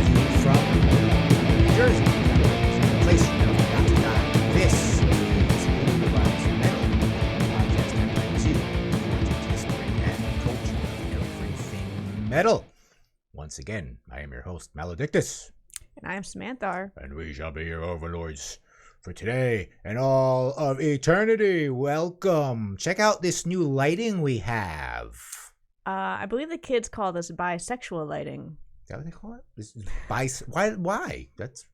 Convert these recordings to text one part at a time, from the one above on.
Coming at you from New Jersey, the place you never forgot to die. This is Hereliesmetal, podcast that brings you the history and culture of everything metal. Once again, I am your host, Maledictus. And I am Samantha. And we shall be your overlords for today and all of eternity. Welcome. Check out this new lighting we have. I believe the kids call this bisexual lighting. Is that what they call it? This is why? That's.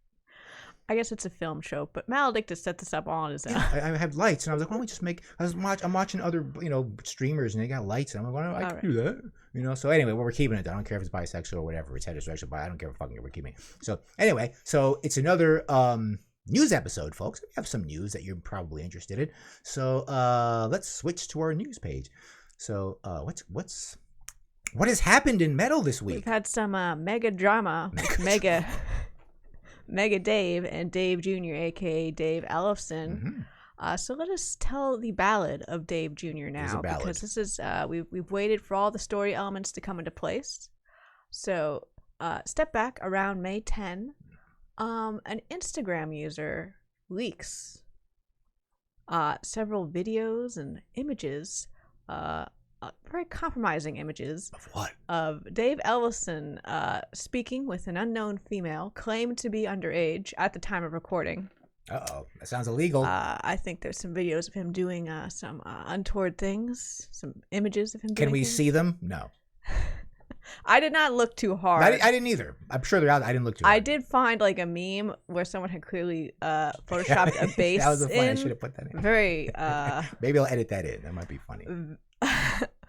I guess it's a film show, but Maledictus set this up all on his own. Yeah, I have lights, and I was like, why don't we just make? I'm watching other, streamers, and they got lights, and I'm like, I can do that, So anyway, we're keeping it. I don't care if it's bisexual or whatever. It's heterosexual, but I don't care what fucking we're keeping it. So anyway, it's another news episode, folks. We have some news that you're probably interested in. So let's switch to our news page. So what has happened in metal this week? We've had some mega drama. Mega Dave and Dave Jr., a.k.a. Dave Ellefson. Mm-hmm. So let us tell the ballad of Dave Jr. now, because this is we've waited for all the story elements to come into place. So step back around May 10. An Instagram user leaks several videos and images, very compromising images. Of what? Of Dave Ellefson speaking with an unknown female, claimed to be underage at the time of recording. Uh-oh. That sounds illegal. I think there's some videos of him doing some untoward things, some images of him doing Can we things. see them? No. I did not look too hard. I didn't either. I'm sure they're out. I didn't look too hard. I did find a meme where someone had clearly photoshopped a bass. That was funny. I should have put that in. Very. Maybe I'll edit that in. That might be funny.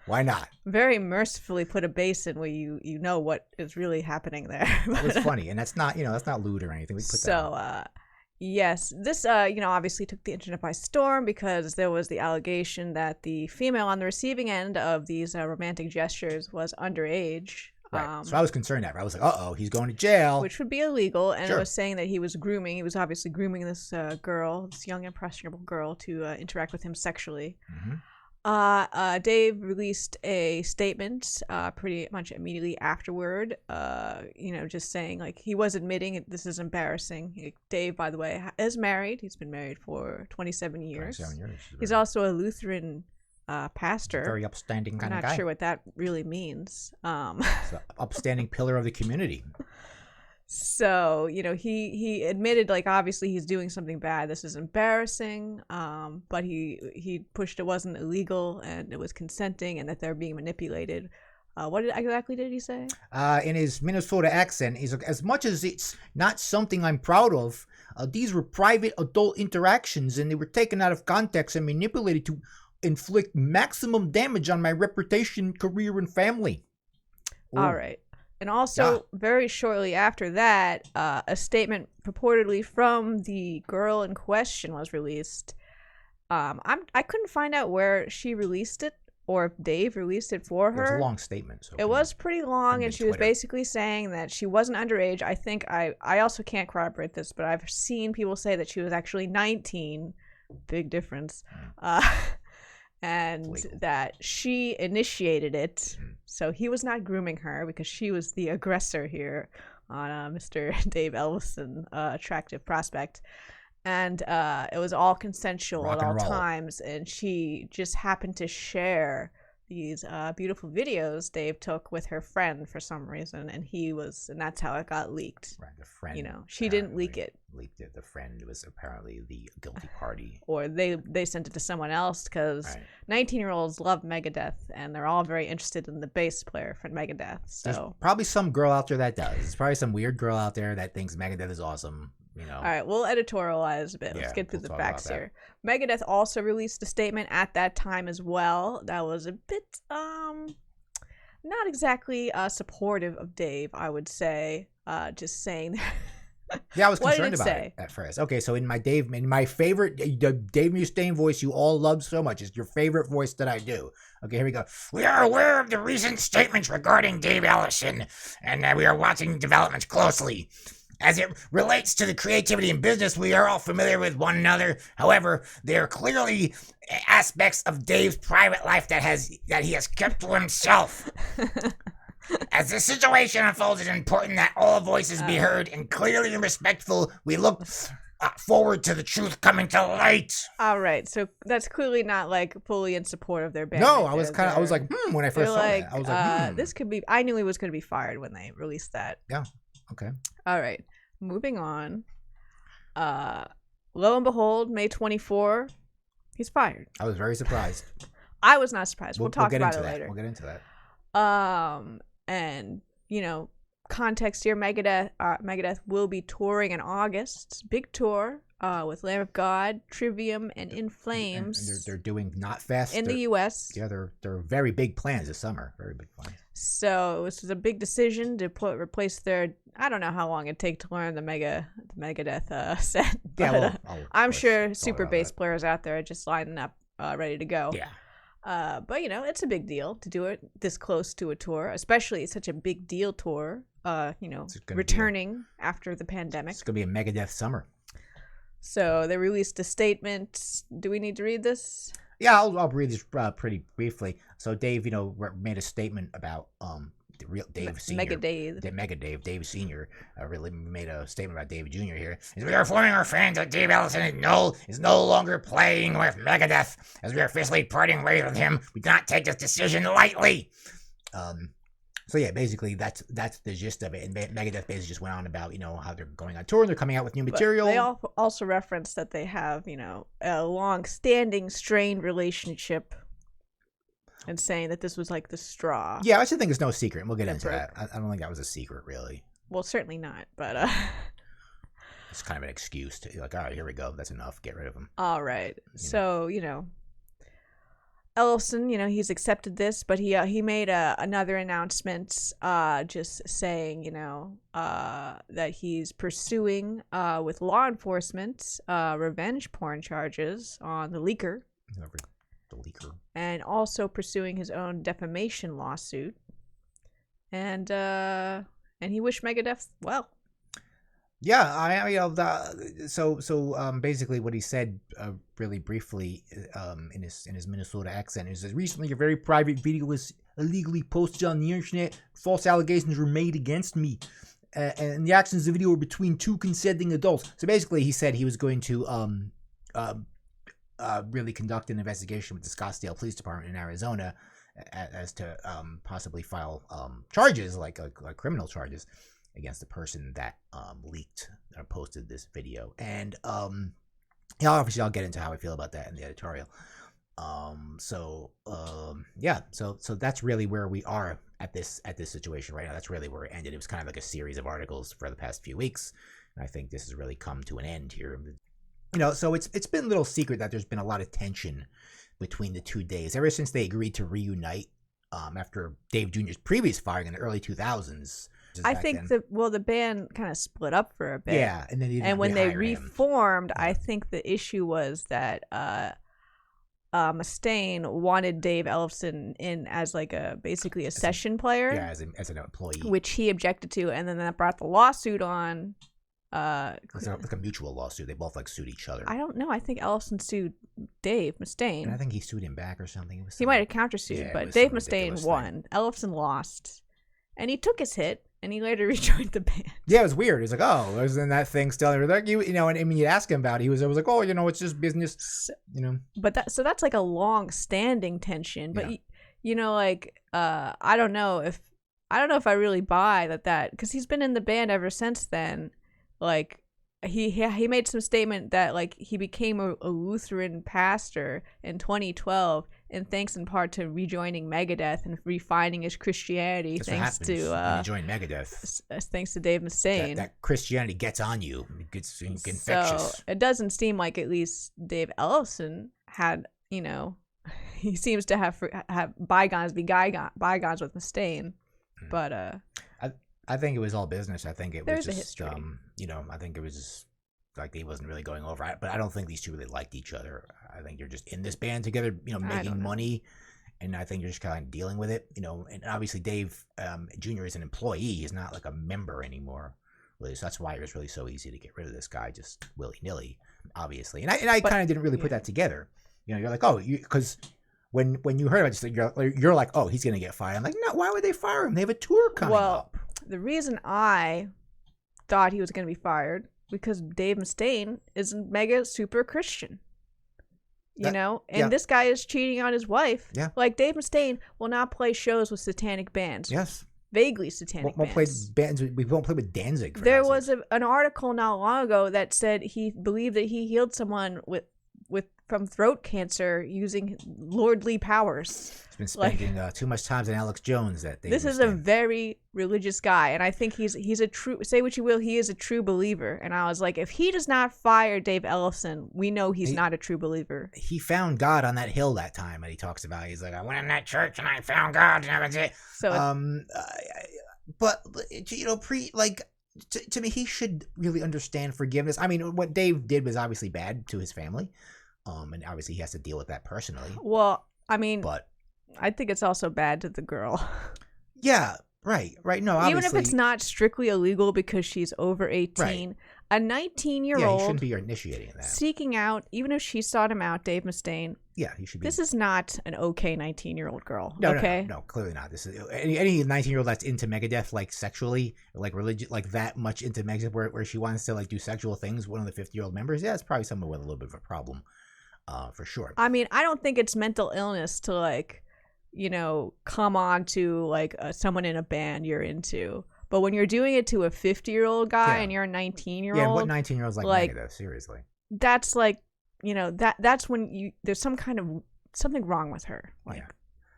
Why not? Very mercifully put a bass in where you know what is really happening there. That was funny, and that's not lewd or anything. We put that. Yes, this obviously took the internet by storm because there was the allegation that the female on the receiving end of these romantic gestures was underage. Right. So I was concerned that I was like, uh-oh, he's going to jail. Which would be illegal. And Sure. It was saying that he was grooming. He was obviously grooming this girl, this young, impressionable girl, to interact with him sexually. Mm-hmm. Dave released a statement pretty much immediately afterward, just saying he was admitting this is embarrassing. Dave, by the way, is married. He's been married for 27 years. 27 years. He's also a Lutheran pastor. Very upstanding kind of guy. I'm not sure what that really means. He's an upstanding pillar of the community. So, he admitted, obviously he's doing something bad. This is embarrassing, but he pushed it wasn't illegal and it was consenting and that they're being manipulated. What exactly did he say? In his Minnesota accent, he's like, as much as it's not something I'm proud of, these were private adult interactions and they were taken out of context and manipulated to inflict maximum damage on my reputation, career, and family. Ooh. All right. And also, very shortly after that, a statement purportedly from the girl in question was released. I couldn't find out where she released it or if Dave released it for her. It was a long statement. So it was pretty long, and she was basically saying that she wasn't underage. I think I also can't corroborate this, but I've seen people say that she was actually 19. Big difference. And that she initiated it. So he was not grooming her because she was the aggressor here on Mr. Dave Ellefson, attractive prospect. And it was all consensual at all times. And she just happened to share these beautiful videos Dave took with her friend for some reason. And that's how it got leaked. Right, the friend. She didn't leak it. Leaked it. The friend was apparently the guilty party. Or they sent it to someone else because 19-year-olds love Megadeth and they're all very interested in the bass player for Megadeth. So there's probably some girl out there that does. There's probably some weird girl out there that thinks Megadeth is awesome. All right, we'll editorialize a bit. Let's get through the facts here. Megadeth also released a statement at that time as well that was a bit not exactly supportive of Dave, I would say. Just saying. Yeah, I was concerned about it at first. Okay, so in my favorite Dave Mustaine voice you all love so much, is your favorite voice that I do. Okay, here we go. We are aware of the recent statements regarding Dave Ellefson, and we are watching developments closely. As it relates to the creativity in business, we are all familiar with one another. However, there are clearly aspects of Dave's private life that he has kept to himself. As the situation unfolds, it's important that all voices be heard and clearly and respectful. We look forward to the truth coming to light. All right, so that's clearly not like fully in support of their band. No, I was like, when I first saw that. I was like, this could be. I knew he was going to be fired when they released that. Yeah. Okay. All right, moving on. Lo and behold, May 24, he's fired. I was very surprised. I was not surprised. We'll talk about it that. later. We'll get into that. And context here, Megadeth will be touring in August. Big tour with Lamb of God, Trivium, and In Flames. And they're doing not fast in the U.S. Yeah, they're very big plans this summer. Very big plans. So this was a big decision to replace their. I don't know how long it'd take to learn the Megadeth set. But, I'm sure super bass players out there are just lining up, ready to go. Yeah. But it's a big deal to do it this close to a tour, especially such a big deal tour. Returning after the pandemic. It's gonna be a Megadeth summer. So they released a statement. Do we need to read this? Yeah, I'll read this pretty briefly. So Dave, made a statement about the real Dave Senior. Dave Senior really made a statement about Dave Junior here. We are informing our fans that Dave Ellefson is no longer playing with Megadeth. As we are officially parting ways with him, we do not take this decision lightly. So yeah, basically that's the gist of it. And Megadeth basically just went on about how they're going on tour and they're coming out with new material. But they also referenced that they have a long-standing strained relationship, and saying that this was like the straw. Yeah, I actually think it's no secret. We'll get into that. I don't think that was a secret, really. Well, certainly not. But it's kind of an excuse to all right, here we go. That's enough. Get rid of him. All right. So Ellefson, he's accepted this, but he made another announcement, just saying, that he's pursuing with law enforcement revenge porn charges on the leaker. The leaker. And also pursuing his own defamation lawsuit. And he wished Megadeth well. Yeah, basically what he said really briefly in his Minnesota accent is that recently a very private video was illegally posted on the internet. False allegations were made against me. And the actions of the video were between two consenting adults. So basically he said he was going to really conduct an investigation with the Scottsdale Police Department in Arizona as to possibly file charges, like criminal charges, against the person that leaked or posted this video. And obviously I'll get into how I feel about that in the editorial. So that's really where we are at this situation right now. That's really where it ended. It was kind of like a series of articles for the past few weeks, and I think this has really come to an end here. So it's been a little secret that there's been a lot of tension between the two Daves ever since they agreed to reunite after Dave Jr.'s previous firing in the early 2000s. I think the band kind of split up for a bit. Yeah, and when they reformed, I think the issue was that Mustaine wanted Dave Ellefson in as basically a session player. Yeah, as an employee, which he objected to, and then that brought the lawsuit on. It's like a mutual lawsuit. They both sued each other. I don't know. I think Ellefson sued Dave Mustaine. And I think he sued him back or something. He might have countersued, but Dave Mustaine won. Ellefson lost, and he took his hit. And he later rejoined the band. Yeah, it was weird. He's like, "Oh, there's that thing still." And when you ask him about it, I was like, "Oh, it's just business." But that's like a long-standing tension. But I don't know if I really buy that because he's been in the band ever since then. Like he made some statement that he became a Lutheran pastor in 2012, and thanks in part to rejoining Megadeth and refining his Christianity. That's thanks to you join Megadeth. Thanks to Dave Mustaine. That Christianity gets on you. It gets infectious. So it doesn't seem like at least Dave Ellefson had he seems to have bygones be bygones with Mustaine, but I think it was all business. I think it was just, history. I think it was just like he wasn't really going over it. But I don't think these two really liked each other. I think they're just in this band together, making money. And I think you're just kind of dealing with it, and obviously Dave Jr. is an employee. He's not like a member anymore. Really. So that's why it was really so easy to get rid of this guy just willy-nilly, obviously. And I kind of didn't really put that together. You're like, oh, because when you heard about this, you're like, oh, he's gonna get fired. I'm like, no, why would they fire him? They have a tour coming up. The reason I thought he was gonna be fired because Dave Mustaine is mega super Christian. You know, and this guy is cheating on his wife. Yeah. Like Dave Mustaine will not play shows with satanic bands. Yes. Vaguely satanic won't bands. Play bands. We won't play with Danzig. There was an article not long ago that said he believed that he healed someone from throat cancer using lordly powers. He's been spending too much time on Alex Jones. This is a very religious guy, and I think he's a true. Say what you will, he is a true believer. And I was like, if he does not fire Dave Ellefson, we know he's not a true believer. He found God on that hill that time, and he talks about. He's like, I went in that church and I found God, and that was it. So, but you know, to me, he should really understand forgiveness. I mean, what Dave did was obviously bad to his family. And obviously he has to deal with that personally. Well, I mean, but I think it's also bad to the girl. Yeah, right. No, obviously. Even if it's not strictly illegal because she's over 18, right. A 19-year-old. Yeah, he shouldn't be initiating that. Seeking out, even if she sought him out, Dave Mustaine. Yeah, he should be. This is not an okay 19-year-old girl. No, okay? No, clearly not. This is any 19-year-old that's into Megadeth, like sexually, like religious, like that much into Megadeth, where she wants to like do sexual things. One of the 50-year-old members, yeah, it's probably someone with a little bit of a problem. For sure. I mean, I don't think it's mental illness to like, you know, come on to like someone in a band you're into. But when you're doing it to a 50-year-old guy and you're a 19-year-old, yeah, what 19-year-olds like Megadeth? Seriously, that's like, you know, that's when there's something wrong with her. Like, yeah.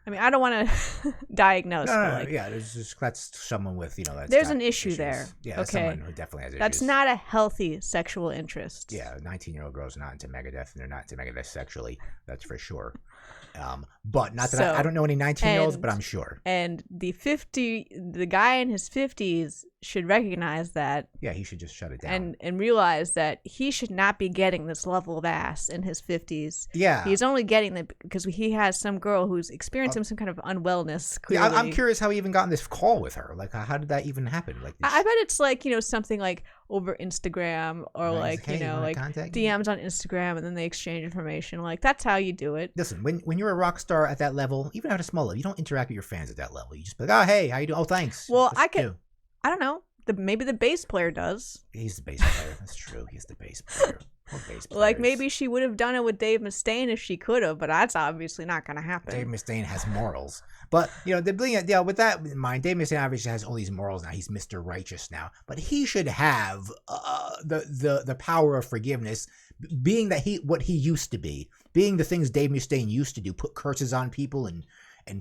I mean, I don't want to diagnose. No, yeah, that's someone with, you know, there's an issue issues. There. Yeah, okay. Someone who definitely has issues. That's not a healthy sexual interest. Yeah, 19-year-old girls are not into Megadeth, and they're not into Megadeth sexually. That's for sure. But not that I don't know any 19-year-olds, but I'm sure. And the guy in his 50s should recognize that. Yeah, he should just shut it down. And realize that he should not be getting this level of ass in his 50s. Yeah. He's only getting it because he has some girl who's experiencing some kind of unwellness. Clearly. Yeah, I'm curious how he even got on this call with her. Like, how did that even happen? Like, I bet it's like, you know, something like over Instagram or like, you know, like DMs on Instagram, and then they exchange information. Like, that's how you do it. Listen, when you're a rock star at that level, even at a small level, you don't interact with your fans at that level. You just be like, oh, hey, how you doing? Oh, thanks. Well, I don't know. Maybe the bass player does. He's the bass player. That's true. He's the bass player. Like, maybe she would have done it with Dave Mustaine if she could have, but that's obviously not going to happen. Dave Mustaine has morals. But, you know, with that in mind, Dave Mustaine obviously has all these morals now. He's Mr. Righteous now. But he should have the power of forgiveness, being that what he used to be, being the things Dave Mustaine used to do, put curses on people and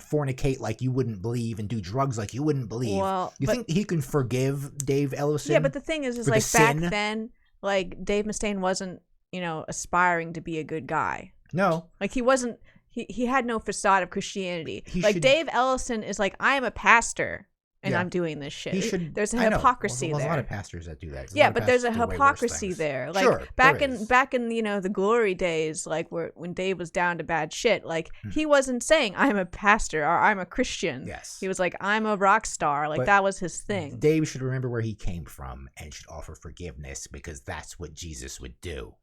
fornicate like you wouldn't believe and do drugs like you wouldn't believe. Well, you think he can forgive Dave Ellefson? Yeah, but the thing is like back then, like Dave Mustaine wasn't, you know, aspiring to be a good guy. No. Like he wasn't, he had no facade of Christianity. Dave Ellefson is like, I am a pastor and I'm doing this shit. There's a hypocrisy there. There's a lot of pastors that do that. Yeah, but there's a hypocrisy there. Like back in you know, the glory days, like when Dave was down to bad shit, like he wasn't saying I'm a pastor or I'm a Christian. Yes. He was like, I'm a rock star. Like that was his thing. Dave should remember where he came from and should offer forgiveness because that's what Jesus would do.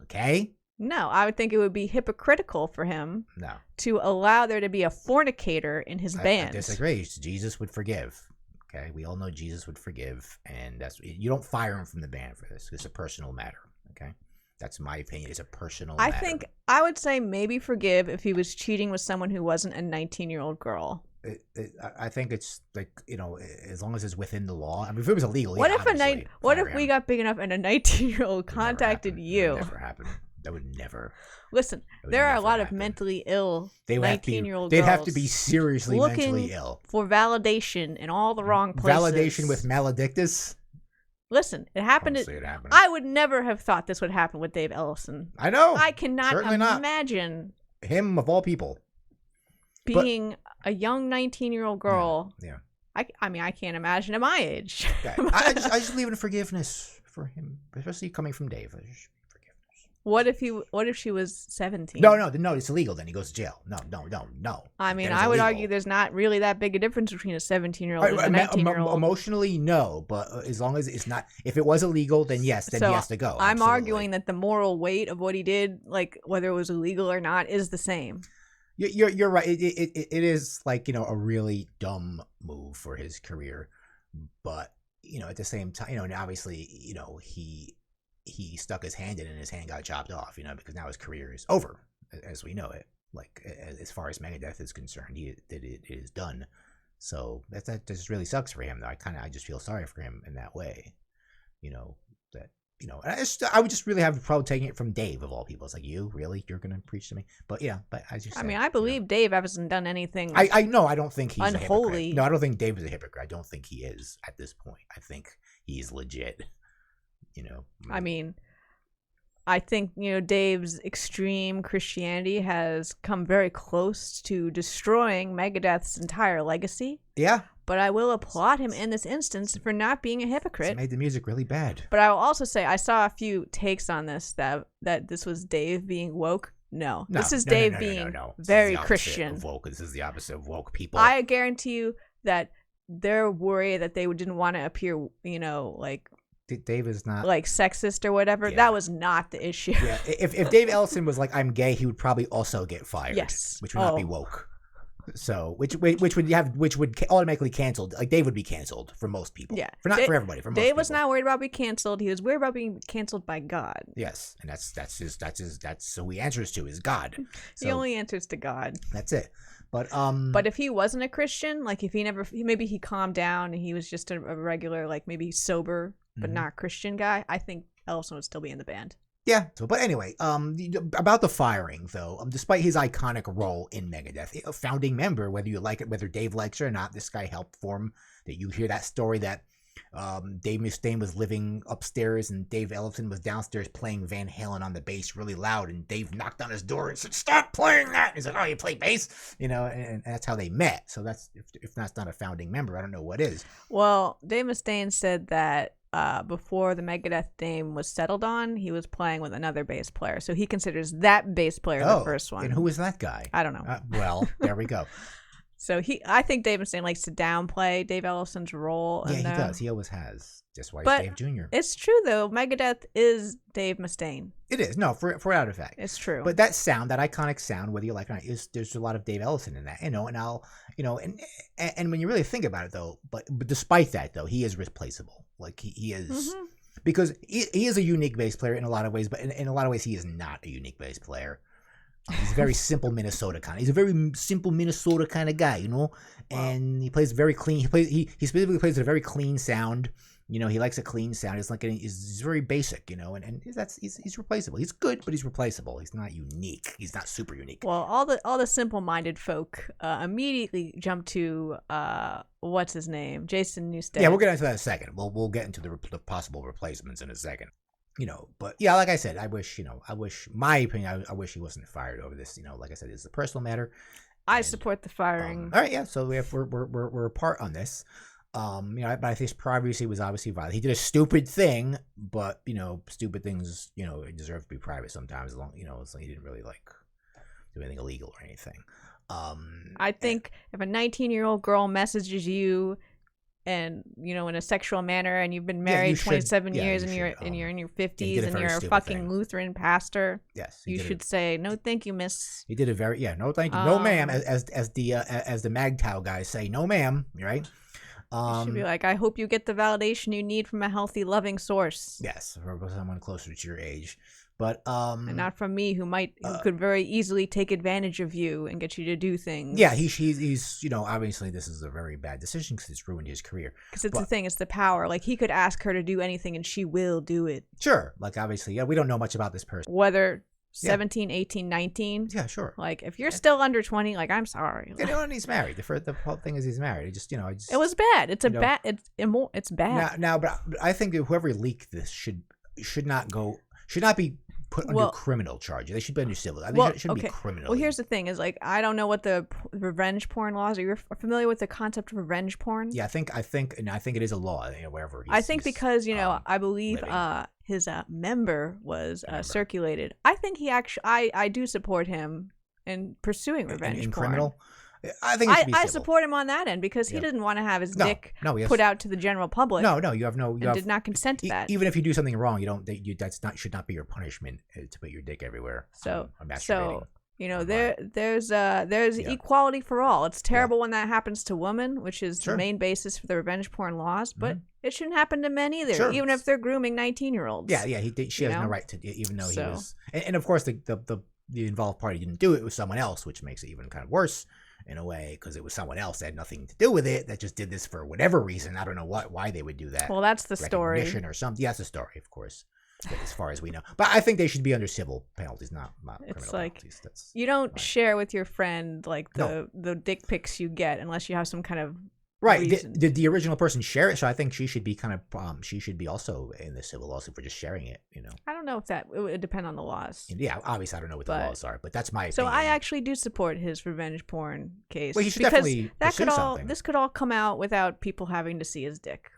Okay? No, I would think it would be hypocritical for him to allow there to be a fornicator in his band. I disagree. Jesus would forgive. Okay, we all know Jesus would forgive, and you don't fire him from the band for this. It's a personal matter. Okay, that's my opinion. It's a personal matter. I think I would say maybe forgive if he was cheating with someone who wasn't a 19-year-old girl. I think it's like, you know, as long as it's within the law. I mean, if it was illegal, what if we got big enough and a 19-year-old contacted you? That would never happen. That would never. Listen, there are a lot of mentally ill 19-year-old girls. They'd have to be seriously mentally ill. For validation in all the wrong places. Validation with maledictus? Listen, it happened. I would never have thought this would happen with Dave Ellefson. I know. I cannot imagine. Him of all people. Being a young 19-year-old girl. Yeah. I mean, I can't imagine at my age. I just leave it in forgiveness for him, especially coming from Dave. What if she was 17? No, it's illegal. Then he goes to jail. No. I mean, I would argue there's not really that big a difference between a 17-year-old and a 19-year-old. Emotionally, no, but as long as it's not, if it was illegal, then yes, then he has to go. I'm arguing that the moral weight of what he did, like whether it was illegal or not, is the same. You're right. It is like, a really dumb move for his career, but at the same time, and obviously, he stuck his hand in and his hand got chopped off, because now his career is over as we know it. Like, as far as Megadeth is concerned, it is done. So that just really sucks for him, though. I just feel sorry for him in that way. That I would just really have trouble taking it from Dave of all people. It's like, you're gonna preach to me, but I mean, I believe Dave hasn't done anything. I know. I don't think he's unholy. No, I don't think Dave is a hypocrite. I don't think he is at this point. I think he's legit. I mean, I think Dave's extreme Christianity has come very close to destroying Megadeth's entire legacy. Yeah. But I will applaud him in this instance for not being a hypocrite. It's made the music really bad. But I will also say I saw a few takes on this that this was Dave being woke. No, this is Dave being very Christian. Woke. This is the opposite of woke people. I guarantee you that they're worried that they didn't want to appear, like Dave is not like sexist or whatever. Yeah. That was not the issue. Yeah, if Dave Ellefson was like, I'm gay, he would probably also get fired. Yes, which would not be woke. So which would automatically canceled. Like, Dave would be canceled for most people. Yeah, for everybody. For most Dave people. was not worried about being canceled. He was worried about being canceled by God. Yes, and that's who he answers to is God. So, he only answers to God. That's it. But if he wasn't a Christian, like if he maybe he calmed down and he was just a regular, like maybe sober but not Christian guy, I think Ellefson would still be in the band. Yeah. So, but anyway, about the firing though, despite his iconic role in Megadeth, a founding member, whether you like it, whether Dave likes it or not, this guy helped form. That you hear that story that Dave Mustaine was living upstairs and Dave Ellefson was downstairs playing Van Halen on the bass really loud, and Dave knocked on his door and said, "Stop playing that." And he's like, "Oh, you play bass?" And that's how they met. So that's if that's not a founding member, I don't know what is. Well, Dave Mustaine said that before the Megadeth name was settled on, he was playing with another bass player. So he considers that bass player the first one. And who is that guy? I don't know. Well, there we go. So I think Dave Mustaine likes to downplay Dave Ellefson's role. Yeah, he does. He always has. That's why he's Dave Jr. It's true, though. Megadeth is Dave Mustaine. It is. No, for out of fact. It's true. But that iconic sound, whether you like it or not, there's a lot of Dave Ellefson in that, and when you really think about it, though, but despite that, though, he is replaceable. Like, he is, because he is a unique bass player in a lot of ways, but in a lot of ways, he is not a unique bass player. He's a very simple Minnesota kind of. He's a very simple Minnesota kind of guy, and he plays very clean. He specifically plays a very clean sound. He likes a clean sound. He's very basic, and he's replaceable. He's good, but he's replaceable. He's not unique. He's not super unique. Well, all the simple-minded folk immediately jump to what's his name, Jason Newstead. Yeah, we'll get into that in a second. We'll get into the possible replacements in a second. But yeah, like I said, I wish my opinion, I wish he wasn't fired over this. Like I said, it's a personal matter. I support the firing. All right, yeah. So we're apart on this. But I think his privacy was obviously violent. He did a stupid thing, but stupid things, deserve to be private sometimes. As long as he didn't really do anything illegal or anything. I think if a 19-year-old girl messages you, and in a sexual manner, and you've been married 27 years, and you're in your 50s, and you're a fucking Lutheran pastor. Yes, you should say no, thank you, miss. He did a very no, thank you, no, ma'am. As the MAGTOW guys say, no, ma'am. Right. You should be like, I hope you get the validation you need from a healthy, loving source. Yes, or someone closer to your age. But and not from me, who could very easily take advantage of you and get you to do things. Yeah, he's obviously this is a very bad decision because it's ruined his career. Because it's the thing, it's the power. Like, he could ask her to do anything and she will do it. Sure, like obviously, we don't know much about this person. Whether 17, 18, 19. Yeah, sure. Like, if you're still under 20, like, I'm sorry. And he's married. The whole thing is he's married. It was bad. It's it's bad. Now, but I think that whoever leaked this should not be put under criminal charges. They should be under civil. I think it shouldn't be criminal. Well, here's the thing: is like, I don't know what the revenge porn laws are. You're familiar with the concept of revenge porn? Yeah, I think it is a law. Wherever I think because I believe his member was circulated. I think he actually. I do support him in pursuing revenge porn. Criminal. I think it should be civil. I support him on that end because he didn't want to have his dick put out to the general public. No, you did not consent to that. Even if you do something wrong, should not be your punishment to put your dick everywhere. So You know, there's equality for all. It's terrible when that happens to women, which is the main basis for the revenge porn laws, but it shouldn't happen to men either, even if they're grooming 19-year-olds. Yeah, she has no right to, even though he was. And of course, the involved party didn't do it. It was someone else, which makes it even kind of worse in a way, because it was someone else that had nothing to do with it, that just did this for whatever reason. I don't know why they would do that. Well, that's the story. Or something. Yeah, that's the story, of course. As far as we know, but I think they should be under civil penalties, not criminal penalties. You don't share with your friend like the dick pics you get unless you have some kind of reason. Did the original person share it? So I think she should be she should be also in the civil lawsuit for just sharing it. You know, I don't know if it would depend on the laws. Yeah, obviously I don't know what the laws are, but that's my opinion. So I actually do support his revenge porn case. Well, he should definitely pursue something. This could all come out without people having to see his dick.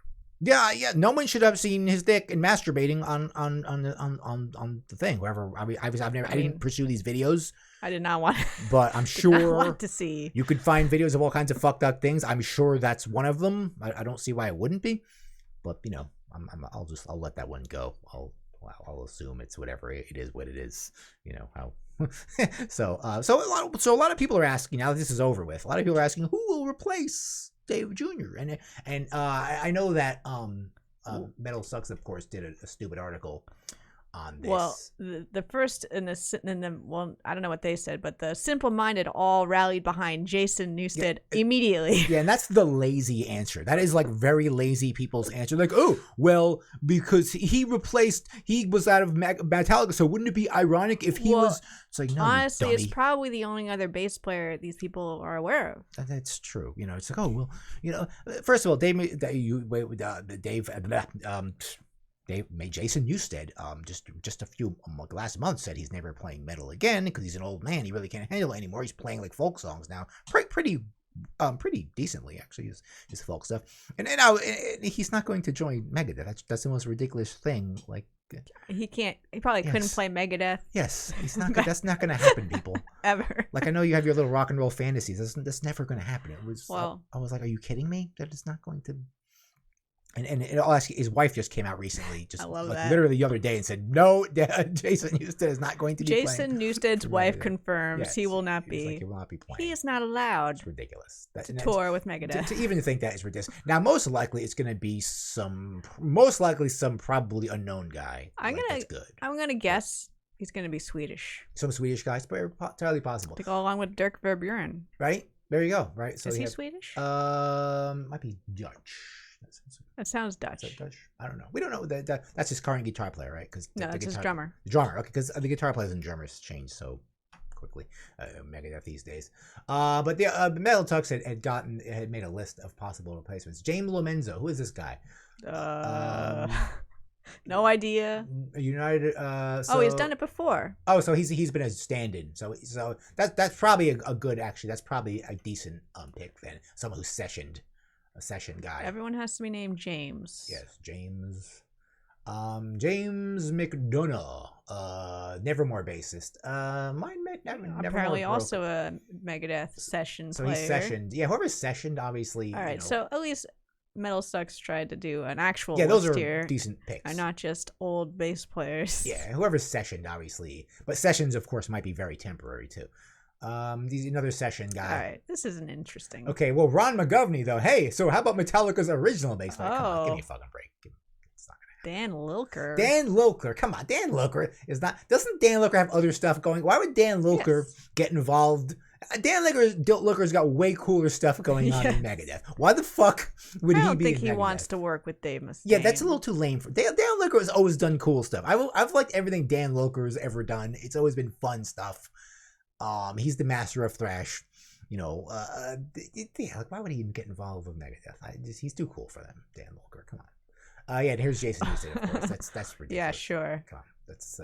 Yeah. No one should have seen his dick and masturbating on the thing. Wherever I didn't pursue these videos. I did not want. But I'm sure want to see. You could find videos of all kinds of fucked up things. I'm sure that's one of them. I don't see why it wouldn't be. But you know, I'll let that one go. I'll assume it's whatever it is. What it is. You know how. So a lot of people are asking now that this is over with. A lot of people are asking who will replace Dave Jr. and I know that Metal Sucks, of course, did a stupid article on this. Well, the first I don't know what they said, but the simple-minded all rallied behind Jason Newstead immediately. Yeah, and that's the lazy answer. That is like very lazy people's answer. Like, oh, well, because he was out of Metallica, so wouldn't it be ironic if he was? It's like, no, honestly, it's probably the only other bass player these people are aware of. That's true. You know, it's like, oh, well, you know, first of all, Dave Jason Newstead, just a few last month said he's never playing metal again because he's an old man. He really can't handle it anymore. He's playing like folk songs now, pretty decently actually. His folk stuff, and now he's not going to join Megadeth. That's the most ridiculous thing. Like he can't. He probably couldn't play Megadeth. Yes, he's not. That's not going to happen, people. Ever. Like I know you have your little rock and roll fantasies. That's never going to happen. It was. Well, I was like, are you kidding me? That is not going to. And I'll ask you, his wife just came out recently, just like literally the other day, and said, "No, Jason Newstead is not going to be playing." Jason Newstead's wife confirms he will not be. Like, he will not be playing. He is not allowed. It's ridiculous. To tour with Megadeth. To even think that is ridiculous. Now, most likely, it's going to be some probably unknown guy. I'm gonna guess he's gonna be Swedish. Some Swedish guy, it's entirely possible. To go along with Dirk Verburen. Right there, you go. Right. So is he Swedish? Might be Dutch. That sounds Dutch. Is that Dutch? I don't know. We don't know. That's his current guitar player, right? No, that's his drummer. The drummer, okay, because the guitar players and drummers change so quickly. Megadeth these days. But the Metal Tux had made a list of possible replacements. James Lomenzo, who is this guy? No idea. United. He's done it before. Oh, so he's been a stand-in. So that's probably a good. Actually, that's probably a decent pick then. Someone who's a session guy. Everyone has to be named James. Yes, James. James McDonough. Nevermore bassist. Nevermore apparently also a Megadeth session player. So he's sessioned. Yeah, whoever's sessioned, obviously. All right, so at least Metal Sucks tried to do an actual those list are here, decent picks. and not just old bass players. Yeah, whoever's sessioned, obviously. But sessions, of course, might be very temporary, too. He's another session guy. All right, this isn't interesting. Okay, well, Ron McGovney, though. Hey, so how about Metallica's original bass player? Come on, give me a fucking break. It's not gonna happen. Dan Lilker. Come on, Dan Lilker is not. Doesn't Dan Lilker have other stuff going? Why would Dan Lilker get involved? Dan Lilker's got way cooler stuff going on in Megadeth. Why the fuck would he be? I don't think he Megadeth? Wants to work with Dave Mustaine. Yeah, that's a little too lame for Dan Lilker has always done cool stuff. I've liked everything Dan Lilker has ever done. It's always been fun stuff. He's the master of thrash, you know. Like why would he even get involved with Megadeth? He's too cool for them, Dan Lilker. Come on. And here's Jason Newstead, of course. That's ridiculous. Yeah, sure. Come on. That's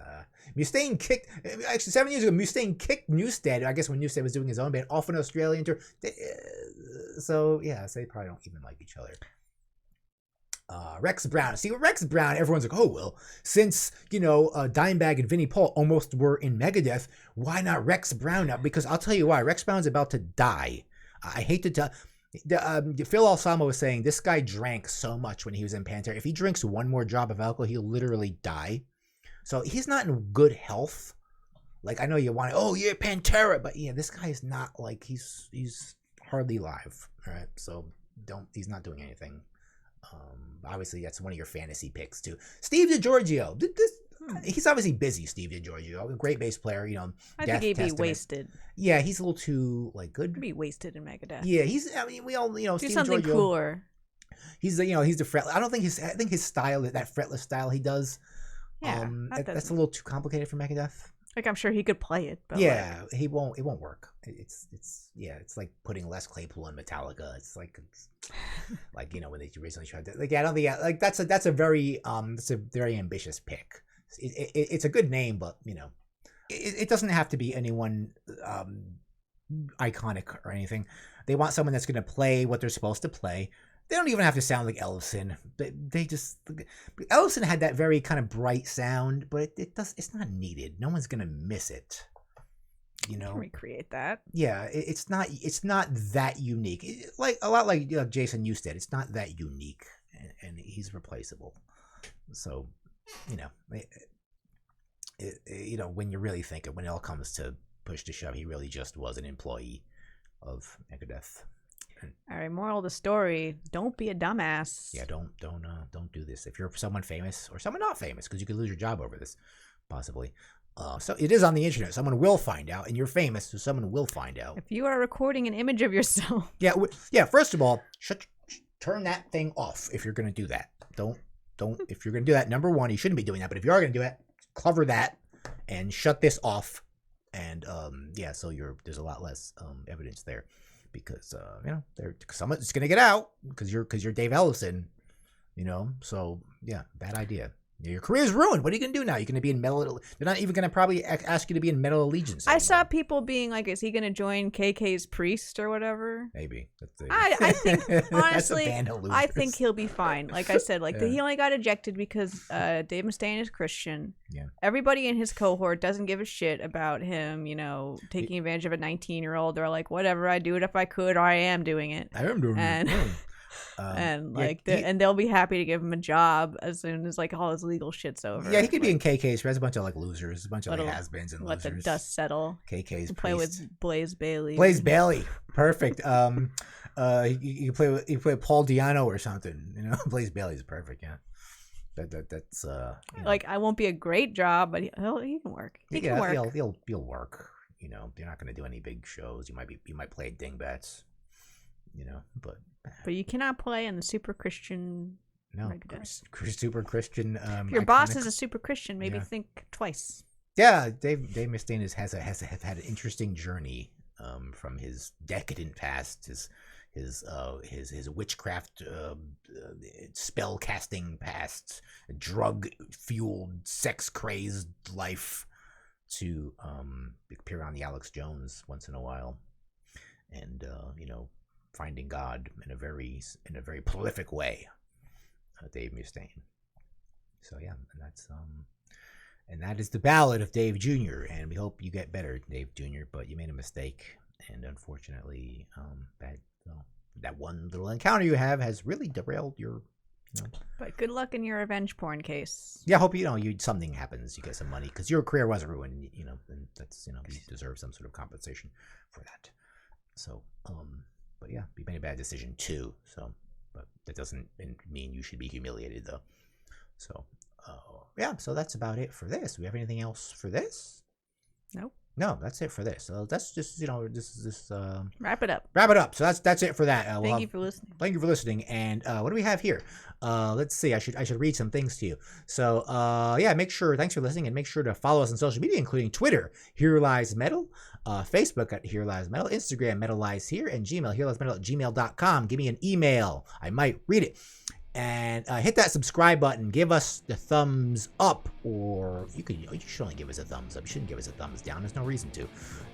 Mustaine kicked. Actually, 7 years ago, Mustaine kicked Newstead. I guess when Newstead was doing his own band off an Australian tour. So they probably don't even like each other. Rex Brown. See, with Rex Brown, everyone's like, oh, well, since, Dimebag and Vinnie Paul almost were in Megadeth, why not Rex Brown now? Because I'll tell you why. Rex Brown's about to die. I hate to tell. Phil Alsamo was saying this guy drank so much when he was in Pantera. If he drinks one more drop of alcohol, he'll literally die. So he's not in good health. Like I know you want, oh yeah, Pantera, but yeah, this guy is not like he's hardly live. All right, so he's not doing anything. Obviously that's one of your fantasy picks too. Steve DiGiorgio. He's obviously busy. Steve DiGiorgio, a great bass player. You know, I think he'd be wasted. Yeah, he's a little too like good. He'd be wasted in Megadeth. Yeah, I mean, we all do Steve something DiGiorgio, cooler. He's the fret. I don't think I think his style, that fretless style he does. Yeah, that's a little too complicated for Megadeth. Like I'm sure he could play it, but yeah, it won't work. It's like putting Les Claypool in Metallica. It's like when they recently tried to I don't think like that's a very ambitious pick. It's a good name, but it doesn't have to be anyone iconic or anything. They want someone that's going to play what they're supposed to play. They don't even have to sound like Ellefson. Ellefson had that very kind of bright sound, but it's not needed. No one's gonna miss it. You know, can recreate that. Yeah, it's not that unique. Like a lot like Jason Newstead. It's not that unique, and he's replaceable. So, when you really think it, when it all comes to push to shove, he really just was an employee of Megadeth. All right, moral of the story: don't be a dumbass. Yeah, don't do this. If you're someone famous or someone not famous, because you could lose your job over this, possibly. So it is on the internet. Someone will find out, and you're famous, so someone will find out. If you are recording an image of yourself, yeah. First of all, turn that thing off if you're going to do that. Don't. If you're going to do that, number one, you shouldn't be doing that. But if you are going to do it, cover that and shut this off. And so there's a lot less evidence there. Because someone's gonna get out because you're Dave Ellefson, So yeah, bad idea. Your career's ruined. What are you gonna do now? You're gonna be in metal. They're not even gonna probably ask you to be in Metal Allegiance anymore. I saw people being like, "Is he gonna join KK's Priest or whatever?" Maybe. I think honestly, That's a band of losers. I think he'll be fine. Like I said, he only got ejected because Dave Mustaine is Christian. Yeah. Everybody in his cohort doesn't give a shit about him, taking advantage of a 19-year-old. They're like, whatever, I do it if I could, or I am doing it. I am doing it. And they'll be happy to give him a job as soon as all his legal shit's over. Yeah, he could be in KK's. There's a bunch of losers, a bunch of has-beens and losers. Let the dust settle. KK's play with Blaze Bailey. Blaze Bailey, perfect. You play with Paul Diano or something. Blaze Bailey's perfect. Yeah, that's I won't be a great job, but he can work. He can work. He'll work. You're not going to do any big shows. You might play Dingbats. But you cannot play in the super Christian. No, super Christian. If your boss is a super Christian, maybe think twice. Yeah, Dave Mustaine has had an interesting journey from his decadent past, his witchcraft spell casting past, drug fueled, sex crazed life, to appear on the Alex Jones once in a while, and finding God in a very prolific way, Dave Mustaine. So yeah, and that is the ballad of Dave Jr. And we hope you get better, Dave Jr. But you made a mistake, and unfortunately, that one little encounter you have has really derailed your. But good luck in your revenge porn case. Yeah, I hope something happens. You get some money because your career was ruined. And that's you deserve some sort of compensation for that. So but yeah, you made a bad decision too. So, but that doesn't mean you should be humiliated though. So, so that's about it for this. Do we have anything else for this? Nope. No, that's it for this. So that's just wrap it up. Wrap it up. So that's it for that. Thank you for listening. Thank you for listening. And what do we have here? Let's see. I should read some things to you. So thanks for listening, and make sure to follow us on social media, including Twitter, Here Lies Metal, Facebook at Here Lies Metal, Instagram Metal Lies Here, and Gmail, hereliesmetal@gmail.com. Give me an email. I might read it. And hit that subscribe button. Give us the thumbs up, or you should only give us a thumbs up. You shouldn't give us a thumbs down. There's no reason to.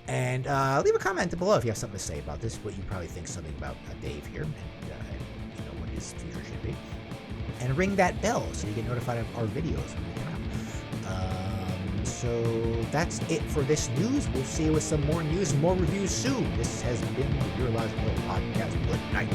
And leave a comment below if you have something to say about this, what you probably think something about Dave here, and what his future should be. And ring that bell so you get notified of our videos when they come out. So that's it for this news. We'll see you with some more news and more reviews soon. This has been the Here Lies Metal podcast. Good night.